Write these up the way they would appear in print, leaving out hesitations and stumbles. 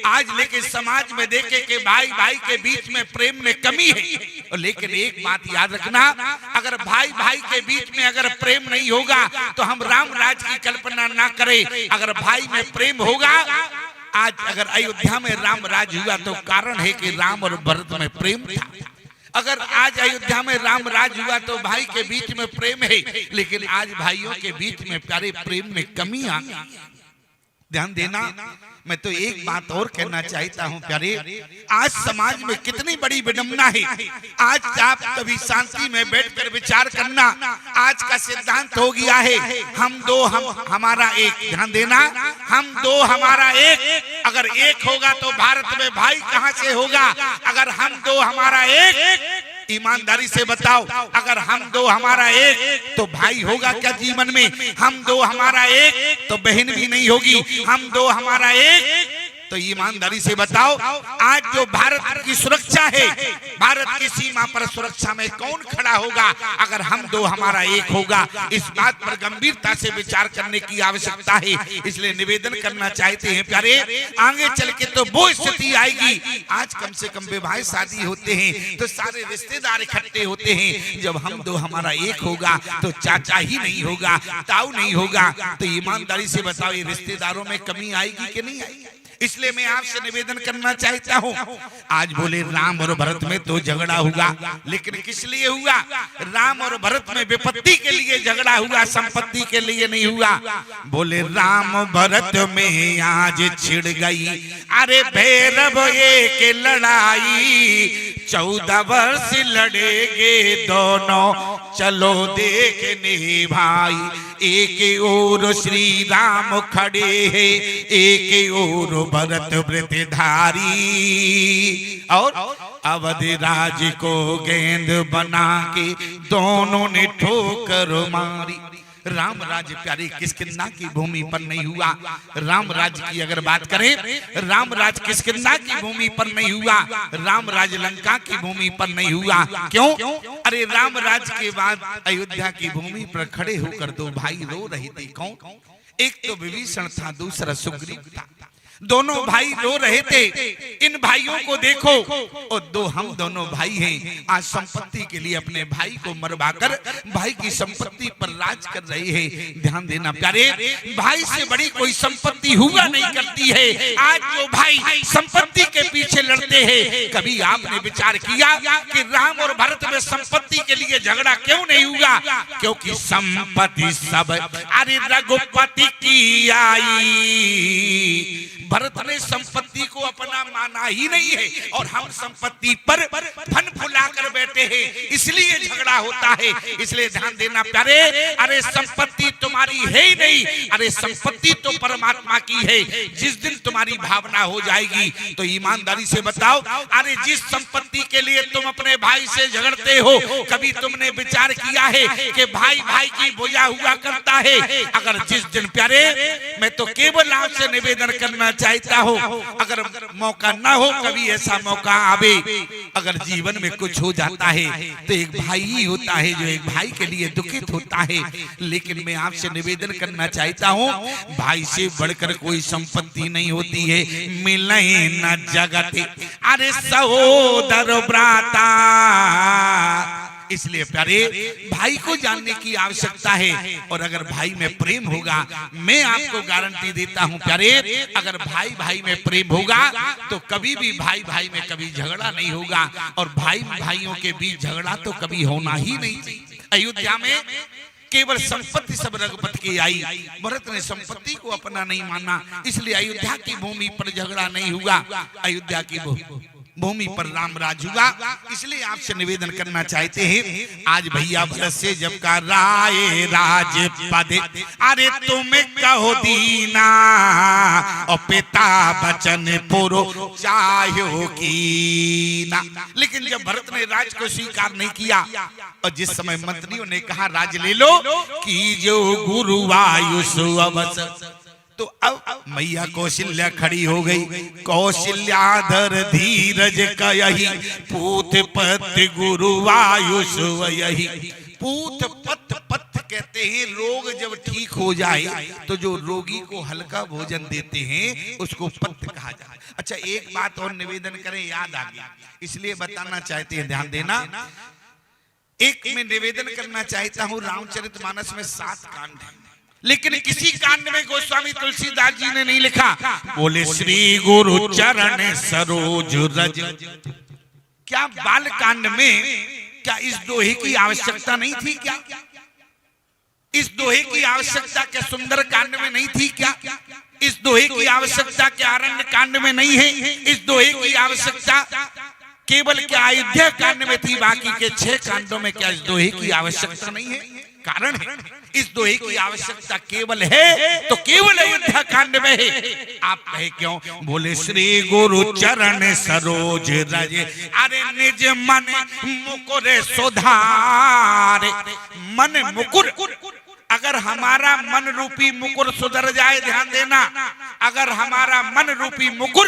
आज लेकिन समाज में देखे कि भाई भाई के बीच में प्रेम में कमी है। लेकिन एक बात याद रखना, अगर भाई भाई के बीच में अगर प्रेम नहीं होगा तो हम राम राज की कल्पना ना करें। अगर भाई में प्रेम होगा, आज अगर अयोध्या में राम राज हुआ तो कारण है कि राम और भरत में प्रेम था। अगर आज अयोध्या में राम राज हुआ तो भाई के बीच में प्रेम है, लेकिन आज भाइयों के बीच में प्यारे प्रेम में कमी आ गई। ध्यान देना, मैं तो एक बात और कहना चाहता हूं प्यारे, आज समाज में कितनी बड़ी विडंबना है। आज आप कभी शांति में बैठकर विचार करना, आज का सिद्धांत हो गया है हम दो हम हमारा एक। ध्यान देना, हम दो हमारा एक। अगर एक होगा तो भारत में भाई कहां से होगा? अगर हम दो हमारा एक, ईमानदारी से बताओ, अगर हम दो हमारा एक तो भाई होगा क्या जीवन में? हम दो हमारा एक तो बहन भी नहीं होगी। हम दो हमारा एक तो ईमानदारी से बताओ, आज जो भारत की सुरक्षा है, भारत की सीमा पर सुरक्षा में कौन खड़ा होगा अगर हम दो हमारा एक होगा? इस बात पर गंभीरता से विचार करने की आवश्यकता है। इसलिए निवेदन करना चाहते हैं प्यारे, आगे चल के तो वो स्थिति आएगी। आज कम से कम विवाह शादी होते हैं तो सारे रिश्तेदार इकट्ठे होते हैं। जब हम दो हमारा एक होगा तो चाचा ही नहीं होगा, ताऊ नहीं होगा, तो ईमानदारी से बताओ ये रिश्तेदारों में कमी आएगी कि नहीं आएगी? इसलिए मैं आपसे निवेदन करना चाहता हूं, आज बोले राम और भरत में तो झगड़ा हुआ, लेकिन किस लिए हुआ? राम और भरत में विपत्ति के लिए झगड़ा हुआ, संपत्ति के लिए नहीं हुआ। बोले राम भरत में आज छिड़ गई, अरे भैरव एक लड़ाई, 14 वर्ष लड़ेंगे दोनों, चलो देखने भाई। एक ओर श्री राम खड़े हैं, एक ओर भरत व्रतधारी, और अवध राज को गेंद बना के दोनों ने ठोकर मारी। राम राज प्यारे किष्किंधा की भूमि पर नहीं हुआ। राम राज की अगर बात करें, राम राज किष्किंधा की भूमि पर नहीं हुआ, राम राज लंका की भूमि पर नहीं हुआ। क्यों? अरे राम राज के बाद अयोध्या की भूमि पर खड़े होकर दो भाई रो रहे थे। कौन? एक तो विभीषण था, दूसरा सुग्रीव था। दोनों भाई रो रहे थे। इन भाइयों को देखो, और हम दोनों भाई हैं, आज संपत्ति के लिए अपने भाई को मरवाकर भाई की संपत्ति पर राज कर रहे हैं। ध्यान देना प्यारे, भाई से बड़ी कोई संपत्ति हुआ नहीं करती है। आज जो भाई संपत्ति के पीछे लड़ते हैं, कभी आपने विचार किया कि राम और भरत में संपत्ति के लिए झगड़ा क्यों नहीं हुआ? क्योंकि संपत्ति सब अरे रघुपति की आई। भरत ने संपत्ति को अपना माना ही नहीं है, और हम संपत्ति पर फन फुलाकर बैठे हैं, इसलिए झगड़ा होता है। इसलिए ध्यान देना प्यारे, अरे संपत्ति तुम्हारी है ही नहीं, अरे संपत्ति तो परमात्मा की है। जिस दिन तुम्हारी भावना हो जाएगी तो ईमानदारी से बताओ, अरे जिस संपत्ति के लिए तुम अपने भाई से झगड़ते हो, कभी तुमने विचार किया है कि भाई भाई की भुजा हुआ करता है? अगर जिस दिन प्यारे, मैं तो केवल आपसे निवेदन करना चाहता हूं, अगर मौका ना हो, कभी ऐसा मौका आवे, अगर जीवन में कुछ हो जाता है तो एक भाई ही होता है जो एक भाई के लिए दुखित होता है। लेकिन मैं आपसे निवेदन करना चाहता हूं, भाई से बढ़कर कोई संपत्ति नहीं होती है। मिले न जगत अरे सहोदर भ्राता। इसलिए प्यारे, भाई को जानने की आवश्यकता है, और अगर भाई में प्रेम होगा, मैं आपको गारंटी देता हूं प्यारे, अगर भाई भाई में प्रेम होगा तो कभी भी भाई भाई में कभी झगड़ा नहीं होगा, और भाई भाइयों के बीच झगड़ा तो कभी होना ही नहीं चाहिए। अयोध्या में केवल संपत्ति सब रघुपति की आई, भरत ने संपत्ति को अपना नहीं माना, इसलिए अयोध्या की भूमि पर झगड़ा नहीं हुआ, अयोध्या की भूमि पर राम राज हुआ। इसलिए आपसे निवेदन करना चाहते हैं, आज भैया भरत से जब का राय राज पद, अरे तुम कहो दीना, और पिता बचन पुरो चाहो कीना। लेकिन जब भरत ने राज को स्वीकार नहीं किया, और जिस समय मंत्रियों ने कहा राज ले लो, कि जो गुरु आयुष अवसर, तो अब मैया कौशल्या खड़ी हो गई। कौशल्याधर धीरज कयहि, पूत पत गुरु आयुष वयहि। पूत पत पत कहते हैं रोग जब ठीक हो जाए तो जो रोगी को हल्का भोजन देते हैं उसको पथ्य कहा जाता है। अच्छा, एक बात और निवेदन करें, याद आ गया इसलिए बताना चाहते हैं, ध्यान देना। एक मैं निवेदन करना चाहता हूँ, रामचरितमानस में 7 कांड हैं, लेकिन किसी कांड में गोस्वामी तुलसीदास जी ने नहीं लिखा बोले श्री गुरु चरण सरोज रज। क्या बाल कांड में क्या इस दोहे की आवश्यकता नहीं थी? क्या इस दोहे की आवश्यकता क्या सुंदर कांड में नहीं थी? क्या इस दोहे की आवश्यकता क्या अरण्य कांड में नहीं है? इस दोहे की आवश्यकता केवल क्या अयोध्या कांड में थी? बाकी के 6 कांडों में क्या इस दोहे की आवश्यकता नहीं है? कारण है, इस दोहे की आवश्यकता केवल है तो केवल अयोध्या कांड में है। आप कहे क्यों? बोले श्री गुरु चरण सरोज रज, अरे निज मन मुकुर सुधारे। मन मुकुर, अगर हमारा मन रूपी मुकुर सुधर जाए, ध्यान देना, अगर हमारा मन रूपी मुकुर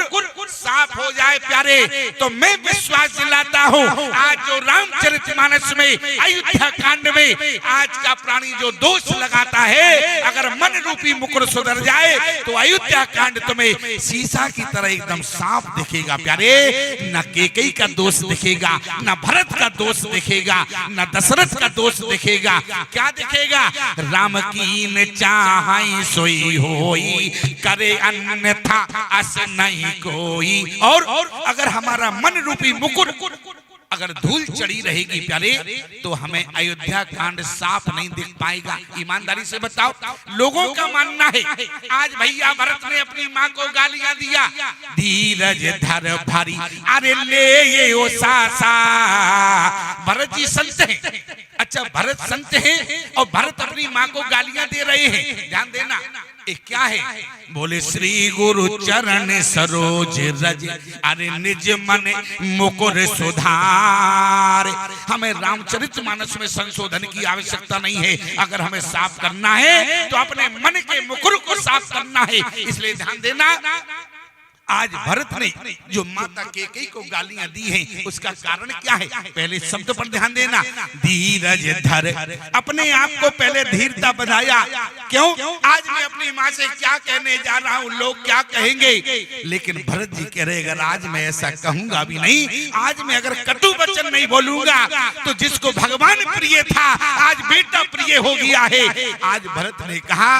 साफ हो जाए प्यारे, तो मैं विश्वास दिलाता हूँ आज जो रामचरितमानस में अयोध्या कांड में आज का प्राणी जो दोष लगाता है, अगर मन रूपी मुकुर सुधर जाए तो अयोध्या कांड तुम्हें शीशा की तरह एकदम साफ दिखेगा प्यारे। न कैकेयी का दोष दिखेगा, न भरत का दोष दिखेगा, न दशरथ का दोष दिखेगा। क्या दिखेगा? राम कीन चाहै सोई होई, करे अन्यथा अस नहीं कोई। और अगर हमारा मन रूपी मुकुर अगर धूल चढ़ी रहेगी प्यारे, तो हमें अयोध्या कांड साफ नहीं दिख पाएगा। ईमानदारी से बताओ, लोगों का मानना है आज भैया भरत ने अपनी माँ को गालियां दिया, धीरज धर भारी, अरे ले ये ओ सासा। भरत जी संत हैं, अच्छा भरत संत हैं और भरत अपनी माँ को गालियां दे रहे हैं। ध्यान देना, ये क्या है? बोले श्री गुरु चरण सरोज रज, अरे निज मन मुकुर सुधार। हमें रामचरितमानस में संशोधन की आवश्यकता नहीं है। अगर हमें साफ करना है तो अपने मन के मुकुर को साफ करना है। इसलिए ध्यान देना, आज भरत ने जो माता कैकेयी को गालियां दी हैं, उसका कारण क्या है? पहले शब्द पर ध्यान देना, धीरज धर। अपने आप को पहले धीरता बधाया। क्यों? आज मैं अपनी माँ से क्या कहने जा रहा हूँ, लोग क्या कहेंगे। लेकिन भरत जी कह रहे, अगर आज मैं ऐसा कहूंगा भी नहीं, आज मैं अगर कटु वचन नहीं बोलूंगा, तो जिसको भगवान प्रिय था आज बेटा प्रिय हो गया है। आज भरत ने कहा,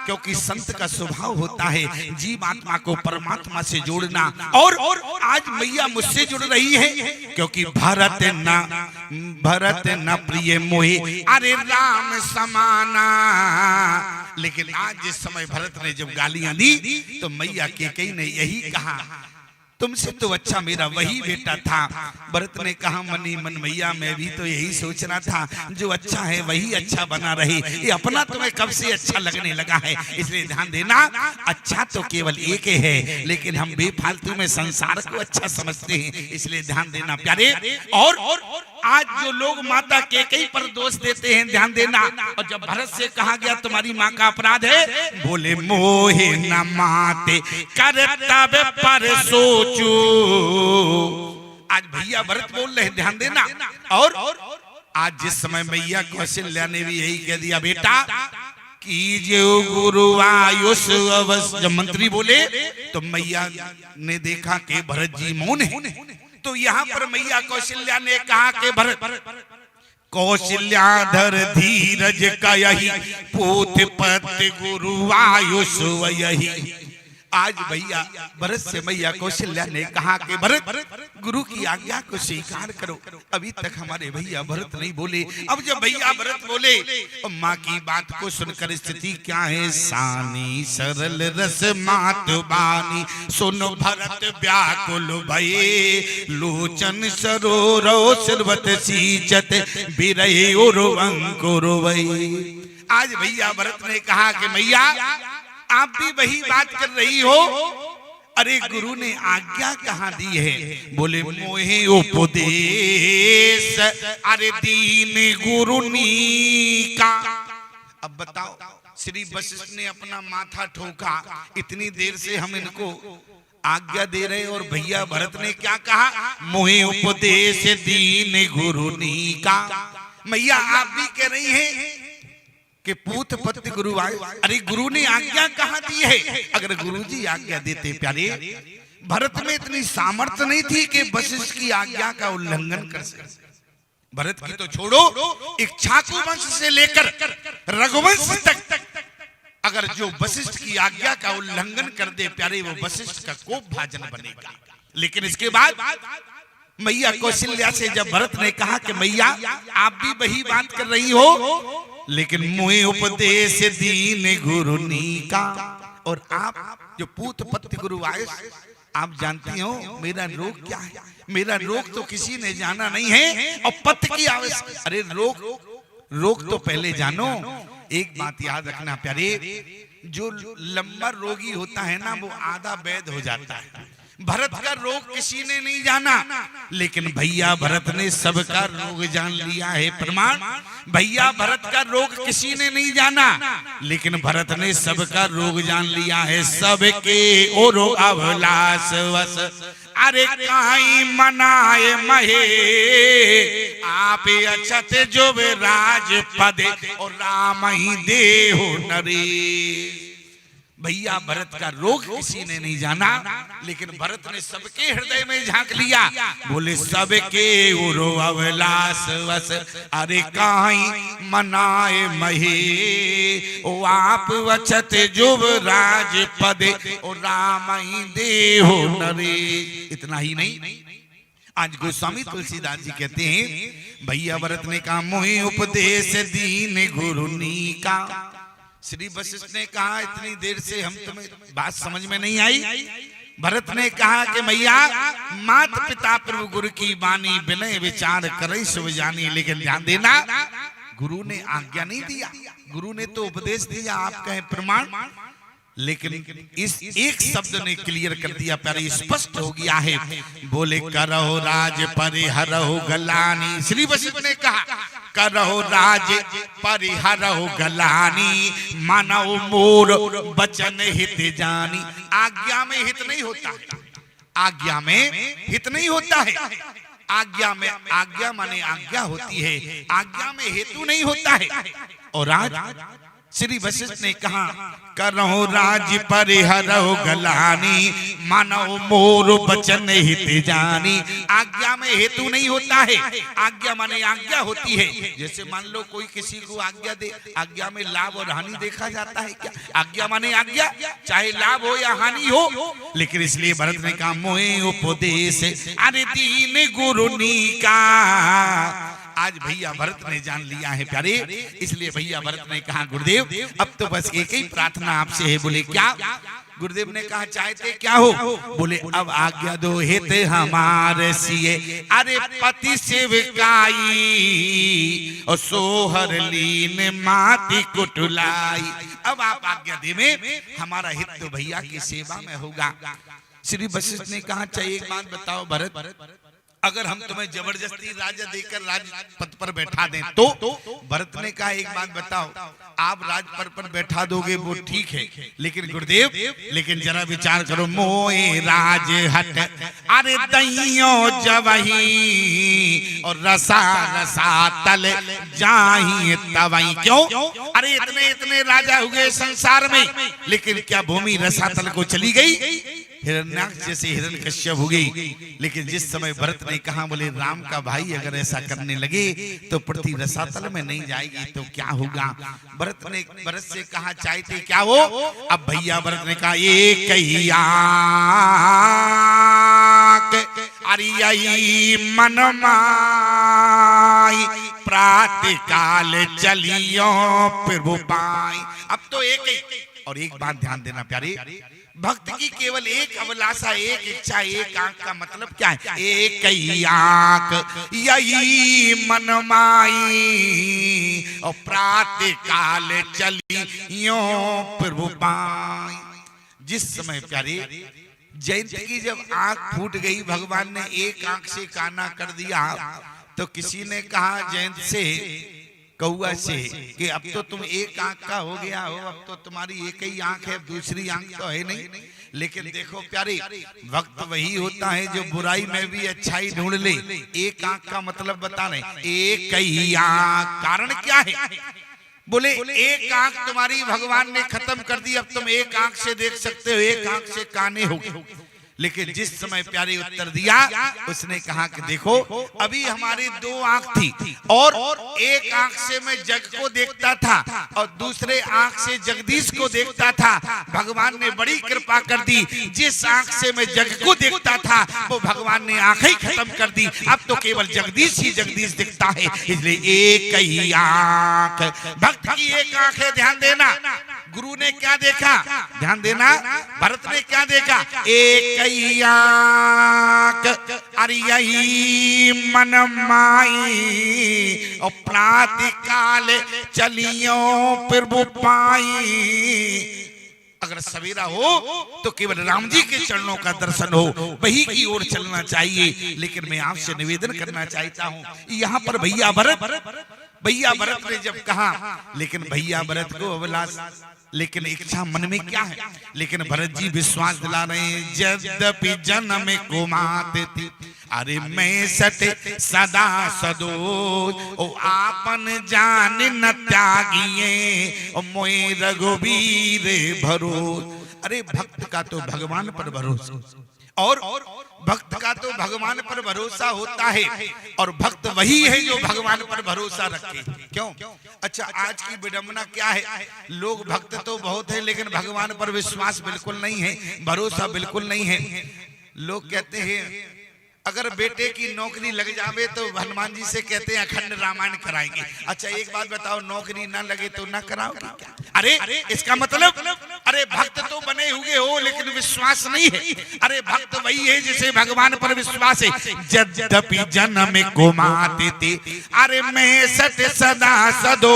क्योंकि संत का स्वभाव होता है जीव आत्मा को परमात्मा से जोड़ना, और आज मैया मुझसे जुड़ रही है, क्योंकि भरत न प्रिय मोहि, अरे राम समाना। लेकिन आज जिस समय भरत ने जब गालियां दी तो मैया कैकेयी ने यही कहा, तुमसे तो अच्छा मेरा वही बेटा था। भरत ने कहा, मनी मन मैया मैं भी तो यही सोच रहा था, जो अच्छा है वही अच्छा बना रहे। ये अपना तुम्हें कब से अच्छा लगने लगा है। इसलिए ध्यान देना, अच्छा तो केवल एक है, लेकिन हम बेफालतू में संसार को अच्छा समझते हैं। इसलिए ध्यान देना प्यारे। और आज जो लोग माता कैकेयी पर दोष देते हैं, ध्यान देना, और जब भरत से कहा गया तुम्हारी माँ का अपराध है, बोले मोहे न माते कर्तव्य पर सोचो। आज भैया भरत बोल रहे, ध्यान देना। और आज जिस समय मैया कौशल्या ने भी यही कह दिया, बेटा कीजिए गुरु आयुष अवश्य। जब मंत्री बोले तो मैया ने देखा कि भरत जी मौन है, तो यहाँ पर मैया कौशल्या ने कहा कि भरत कौशल्याधर धीरज का यही, पूत पत गुरु आयुष यही। आज भैया भरत से मैया कौशल्या ने कहा कि भरत गुरु की आज्ञा को स्वीकार करो। अभी तक हमारे भैया भरत नहीं बोले, अब जब भैया भरत बोले, माँ की बात को सुनकर स्थिति क्या है। सानी सरल रस मात बानी, सुन भरत व्याकुल भये, लोचन सरोरो सिरवत सींचत बिरहे उर्वंकुर वही। आज भैया भरत ने कहा कि मैया आप भी वही बात कर रही हो, अरे गुरु ने आज्ञा कहाँ दी है। बोले मोहे उपदेश, अरे दीन गुरु नी का। अब बताओ, श्री वशिष्ठ ने अपना माथा ठोका, इतनी देर से हम इनको आज्ञा दे रहे, और भैया भरत ने क्या कहा, मोहे उपदेश दीन गुरु नी का। मैया आप भी कह रही हैं कि पूत पत्नी गुरु आए। अरे गुरु ने आज्ञा कहाँ दी है? अगर गुरु जी आज्ञा देते प्यारे, भरत में इतनी सामर्थ्य नहीं थी कि वशिष्ठ की आज्ञा का उल्लंघन कर सके। भरत की तो छोड़ो, इक्ष्वाकु वंश से लेकर रघुवंश तक अगर जो वशिष्ठ की आज्ञा का उल्लंघन कर दे प्यारे, वो वशिष्ठ का कोप भाजन बनेगा। लेकिन इसके बाद मैया कौशल्या से जब भरत ने कहा कि मैया आप भी वही बात कर रही हो, लेकिन मुझे उपदेश दीन गुरु नी का, और आप जो पूत पत्नी गुरु आए, आप जानती हो मेरा रोग क्या है? मेरा रोग तो किसी ने जाना नहीं है, और पति की आवश्यकता। अरे रोग तो पहले जानो। एक बात याद रखना प्यारे, जो लंबा रोगी होता है ना, वो आधा वैद हो जाता है। भरत का रोग किसी ने नहीं जाना, लेकिन भैया भरत ने सबका रोग जान लिया है। प्रमाण, भैया भरत का रोग किसी ने नहीं जाना, लेकिन भरत ने सबका रोग जान लिया है। सबके ओरो अभिलाष वश, अरे काई मनाए महे, आप अछत जो वे राज पदे, और राम ही देहो नरेश। भैया भरत का रोग किसी ने नहीं जाना, लेकिन भरत ने सबके हृदय में झांक लिया। बोले सबके उरो अभिलाष वश, अरे काई मनाए महे, ओ आप वचत जुब राज पदे, और राम ही देहो नरेश। इतना ही नहीं, आज गोस्वामी तुलसीदास जी कहते हैं भैया भरत ने कहा मोहि उपदेश दीन गुरु नी का। श्री वशिष्ठ ने कहा इतनी देर से हम तुम्हें बात समझ में नहीं आई। भरत ने कहा कि मैया मात पिता प्रभु गुरु की वाणी विनय विचार करे सुभ जानी। लेकिन ध्यान देना, गुरु ने आज्ञा नहीं दिया, गुरु ने तो उपदेश दिया, आप कहें प्रमाण। लेकिन इस एक शब्द ने क्लियर कर दिया, प्यारे स्पष्ट हो गया है। बोले करहो राज परिहरहो गलानी। श्री वशिष्ठ ने कहा करहो राज परिहरहो गलानी, मानव मोर बचन हित जानी। आज्ञा में हित नहीं होता, आज्ञा में हित नहीं होता है। आज्ञा माने आज्ञा होती है, आज्ञा में हेतु नहीं होता है। और आज श्री वशिष्ठ ने कहा करहो राज परिहरहो गलानी, मानव मोर बचन हित जानी। आज्ञा में हेतु नहीं होता है, आज्ञा माने आज्ञा होती है। जैसे मान लो कोई किसी को आज्ञा दे, आज्ञा में लाभ और हानि देखा जाता है क्या? आज्ञा माने आज्ञा, चाहे लाभ हो या हानि हो। लेकिन इसलिए भरत ने कहा मोहे उपदेश अरे दीन गुरु नी का। आज भैया भरत ने जान लिया है प्यारे, इसलिए भैया भरत ने कहा गुरुदेव अब तो बस एक ही प्रार्थना आपसे है। बोले क्या? गुरुदेव ने कहा चाहते क्या हो? बोले अब आज्ञा दो हित हमारे सिए, अरे पति सेवकाई और सोहर लीन माती कुटुलाई। अब आप आज्ञा देवे, हमारा हित तो भैया की सेवा में होगा। श्री वशिष्ठ ने कहा चाहिए एक बात बताओ भरत, अगर हम तुम्हें जबरदस्ती राजा देकर राजपद पर बैठा दें तो? भरत ने कहा एक बात बताओ, आप राजपद पर बैठा दोगे वो ठीक है, लेकिन गुरुदेव लेकिन जरा विचार करो, मोए राज हट अरे दैयो जवही और रसा रसा तल जाही तवई। क्यों? अरे इतने इतने राजा हुए संसार में, लेकिन क्या भूमि रसातल को चली गई? हिरण्याक्ष जैसे हिरण्यकश्यप हो गई। लेकिन जिस समय भरत ने कहा बोले राम का भाई अगर ऐसा करने लगे तो पृथ्वी रसातल में नहीं जाएगी तो क्या होगा? भरत से कहा चाहते क्या हो? अब भैया भरत ने कहा एक अरियई मन माई प्रातः काल चलियो प्रभु पाई। अब तो एक ही। और एक बात ध्यान देना प्यारे, भक्त की केवल एक अभिलाषा, एक इच्छा, एक आंख का मतलब क्या है? एक ही आंख यही मन माई और प्रातः काल चलियो प्रभु पाई। जिस समय प्यारे जयंत की जब आंख फूट गई, भगवान ने एक आंख से काना कर दिया, तो किसी ने कहा जयंत से कौआ से कि अब तो तुम एक आंख का हो गया हो, अब तो तुम्हारी एक ही आंख है, दूसरी आंख तो है नहीं। लेकिन देखो प्यारे, वक्त वही होता है जो बुराई में भी अच्छाई ढूंढ ले। एक आंख का मतलब बता रहे, एक ही आंख। कारण क्या है? बोले एक आंख तुम्हारी भगवान ने खत्म कर दी, अब तुम एक आंख से देख सकते हो, एक आंख से काने हो गए। लेकिन जिस समय प्यारे उत्तर दिया, उसने कहा कि देखो अभी हमारी दो आंख थी और एक आंख से मैं जग को देखता था और दूसरे आंख से जगदीश को देखता था। भगवान ने बड़ी कृपा कर दी, जिस आंख से मैं जग को देखता था वो भगवान ने आंखें ही खत्म कर दी, अब तो केवल जगदीश ही जगदीश दिखता है। इसलिए एक ही आंख, भक्त की एक आंख है, ध्यान देना। गुरु ने क्या देखा, ध्यान देना। भरत ने क्या देखा, एक ही आंख, अरे यही मन माई और प्रातः काल चलियो प्रभु पाई। अगर सवेरा हो तो केवल राम जी के चरणों का दर्शन हो, वही की ओर चलना चाहिए। लेकिन मैं आपसे निवेदन करना चाहता हूँ, यहाँ पर भैया भरत ने जब कहा, लेकिन भैया भरत को अभिलाष, लेकिन इच्छा मन में क्या है, लेकिन भरत जी विश्वास दिला रहे हैं, यद्यपि जन्म को माते थी, अरे मैं सटे सदा सदो ओ आपन जान न त्यागिए ओ मोए रघुवीर भरोस। अरे भक्त का तो भगवान पर भरोसा, और भक्त का तो भगवान पर भरोसा होता है, और भक्त वही है जो भगवान पर भरोसा रखे। क्यों? अच्छा, आज की विडंबना क्या है, लोग भक्त तो बहुत है लेकिन भगवान पर विश्वास बिल्कुल नहीं है, भरोसा बिल्कुल नहीं है। लोग कहते हैं अगर बेटे की नौकरी लग जावे तो हनुमान जी से कहते हैं अखंड रामायण कराएंगे। अच्छा एक बात बताओ, नौकरी ना लगे तो ना कराओगे क्या? अरे इसका मतलब, अरे भक्त तो बने हुए हो लेकिन विश्वास नहीं है। अरे भक्त वही है जिसे भगवान पर विश्वास है। यद्यपि जन्म को माते थे, अरे मैं सत सदा सदो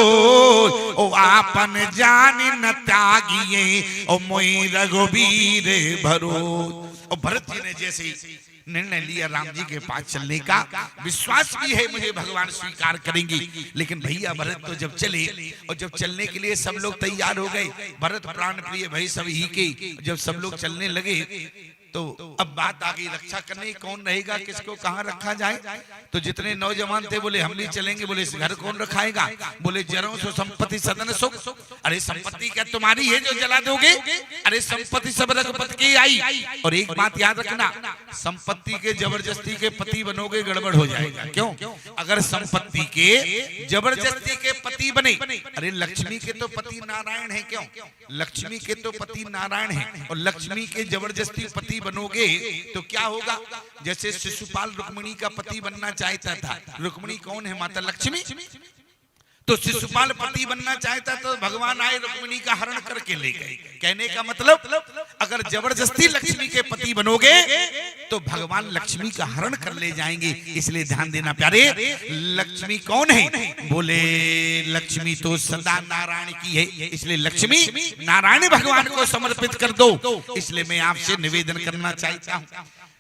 ओ आपन जान न त्यागिए ओ मोई रघुवीर भरोस। और भरत जी ने जैसे निर्णय लिया राम जी के पास चलने का, विश्वास भी है मुझे भगवान स्वीकार करेंगे। लेकिन भैया भरत तो जब चले, और जब चलने के लिए सब लोग तैयार हो गए, भरत प्राण प्रिय भाई सब ही के, जब सब लोग चलने लगे तो अब बात आ गई रक्षा करने, कौन रहेगा, किसको कहाँ रखा जाए। तो जितने नौजवान थे बोले हम नहीं चलेंगे। बोले इस घर कौन रखाएगा? बोले जरों सो संपत्ति सदन सुख। अरे संपत्ति क्या तुम्हारी है जो जला दोगे? अरे संपत्ति सब रघुपति की आई। और एक बात याद रखना, संपत्ति के जबरदस्ती के पति बनोगे गड़बड़ हो जाएगा। क्यों? अगर संपत्ति के जबरदस्ती के पति बने, अरे लक्ष्मी के तो पति नारायण है। क्यों? लक्ष्मी के तो पति नारायण है, और लक्ष्मी के जबरदस्ती पति बनोगे तो क्या होगा? जैसे शिशुपाल रुक्मिणी का पति बनना चाहता था। रुक्मिणी कौन है? माता लक्ष्मी। तो शिशुपाल पति बनना चाहता तो भगवान आए रुक्मिणी का हरण करके ले गए। कहने का मतलब, अगर जबरदस्ती लक्ष्मी के पति बनोगे तो भगवान लक्ष्मी का हरण कर ले जाएंगे। इसलिए ध्यान देना प्यारे, लक्ष्मी कौन है? बोले लक्ष्मी तो सदा नारायण की है, इसलिए लक्ष्मी नारायण भगवान को समर्पित कर दो। इसलिए मैं आपसे निवेदन करना चाहता हूँ,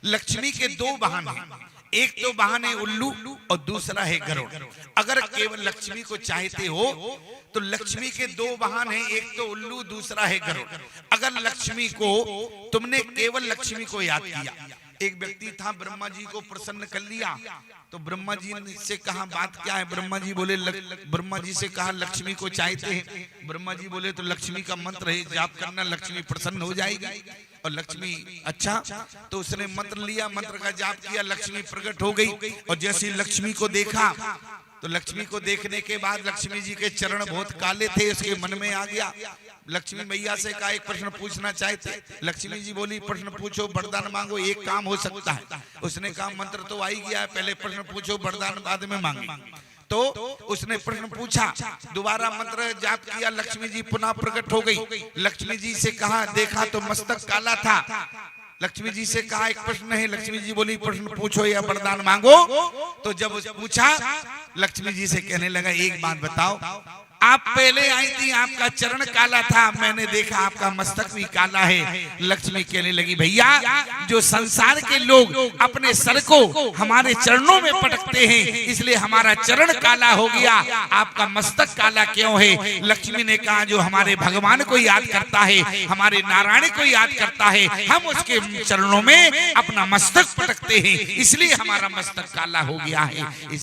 लक्ष्मी के दो वाहन हैं, एक तो वाहन है उल्लू और दूसरा है गरुड़। अगर केवल लक्ष्मी को चाहते हो तो लक्ष्मी के दो वाहन हैं, एक तो उल्लू, दूसरा है गरुड़। अगर लक्ष्मी को, तुमने केवल लक्ष्मी को याद किया, एक व्यक्ति था ब्रह्मा जी को प्रसन्न कर लिया, तो ब्रह्मा जी से कहा बात क्या है? ब्रह्मा जी बोले, ब्रह्मा जी से कहा लक्ष्मी को चाहते हैं। ब्रह्मा जी बोले तो लक्ष्मी का मंत्र है, जाप करना, लक्ष्मी प्रसन्न हो जाएगी। और लक्ष्मी, अच्छा, तो उसने मंत्र लिया, मंत्र का जाप किया, लक्ष्मी प्रकट हो गई। और जैसे लक्ष्मी को देखा तो लक्ष्मी को देखने के बाद लक्ष्मी जी के चरण बहुत काले थे, उसके मन में आ गया। लक्ष्मी मैया से कहा एक प्रश्न पूछना चाहते। लक्ष्मी जी बोली प्रश्न पूछो, वरदान मांगो, एक काम हो सकता है। उसने कहा मंत्र तो आ ही गया है, पहले प्रश्न पूछो, वरदान बाद में मांगे। तो उसने प्रश्न पूछा, दोबारा मंत्र जाप किया, लक्ष्मी जी पुनः प्रकट हो गई। लक्ष्मी जी से कहा, देखा तो मस्तक काला था। लक्ष्मी जी से कहा एक प्रश्न है। लक्ष्मी जी बोली प्रश्न पूछो या वरदान मांगो। तो जब पूछा, लक्ष्मी जी से कहने लगा एक बात बताओ, आप पहले आई थी, आपका चरण काला था, मैंने देखा आपका मस्तक भी काला है। लक्ष्मी कहने लगी भैया, जो संसार के लोग अपने सर को हमारे चरणों में पटकते हैं, इसलिए हमारा चरण काला हो गया, आपका मस्तक काला क्यों है? लक्ष्मी ने कहा जो हमारे भगवान को याद करता है, हमारे नारायण को याद करता है, हम उसके चरणों में अपना मस्तक पटकते हैं, इसलिए हमारा मस्तक काला हो गया है।